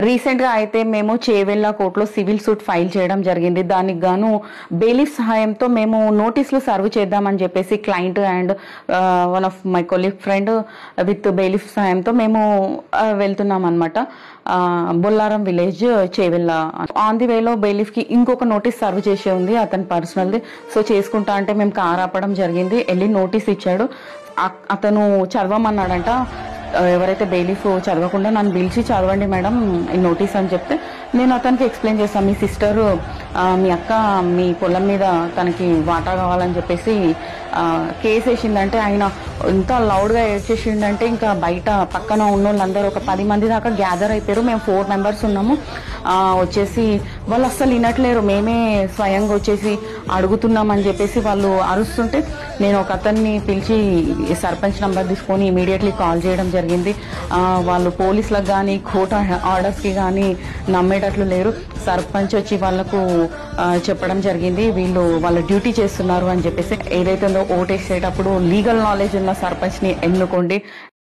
రీసెంట్‌గా అయితే మేము చేవెళ్ళ కోర్ట్‌లో సివిల్ సూట్ ఫైల్ చేయడం జరిగింది. దానికి గాను బెయిలీఫ్ సహాయంతో మేము నోటీసులు సర్వ్ చేద్దామని చెప్పేసి client and one of my colleague friend with bailiff సహాయంతో మేము వెళ్తున్నామన్నమాట. Bollaram village Chevella. On the వేలో బెయిలీఫ్‌కి ఇంకొక నోటీస్ సర్వ్ చేసే ఉంది అతని పర్సనల్‌ది. సో చేసుకుంటా అంటే మేము కార్ ఆపడం జరిగింది. వెళ్ళి నోటీస్ ఇచ్చాడు. అతను చదవమన్నాడంట. ఎవరైతే బెయిలీఫ్ చదవకుండా నన్ను పిలిచి చదవండి మేడం ఈ నోటీస్ అని చెప్తే నేను అతనికి ఎక్స్ప్లెయిన్ చేస్తాను. మీ సిస్టర్ మీ అక్క మీ పొలం మీద తనకి వాటా కావాలని చెప్పేసి కేసు వేసిందంటే ఆయన ఎంత లౌడ్గా ఏడ్చేసిండంటే ఇంకా బయట పక్కన ఉన్న వాళ్ళందరూ ఒక 10 మంది దాకా గ్యాదర్ అయిపోయారు. మేము 4 మెంబర్స్ ఉన్నాము. వచ్చేసి వాళ్ళు అస్సలు వినట్లేరు. మేమే స్వయంగా వచ్చేసి అడుగుతున్నామని చెప్పేసి వాళ్ళు అరుస్తుంటే నేను ఒక అతన్ని పిలిచి సర్పంచ్ నంబర్ తీసుకొని ఇమీడియట్లీ కాల్ చేయడం జరిగింది. వాళ్ళు పోలీసులకు కానీ కోర్టు ఆర్డర్స్కి కానీ నమ్మేటట్లు లేరు. సర్పంచ్ వచ్చి వాళ్ళకు చెప్పడం జరిగింది వీళ్ళు వాళ్ళ డ్యూటీ చేస్తున్నారు అని చెప్పేసి. ఏదైతే ఓటేసేటప్పుడు లీగల్ నాలెడ్జ్ ఉన్న సర్పంచ్ని ఎన్నుకోండి.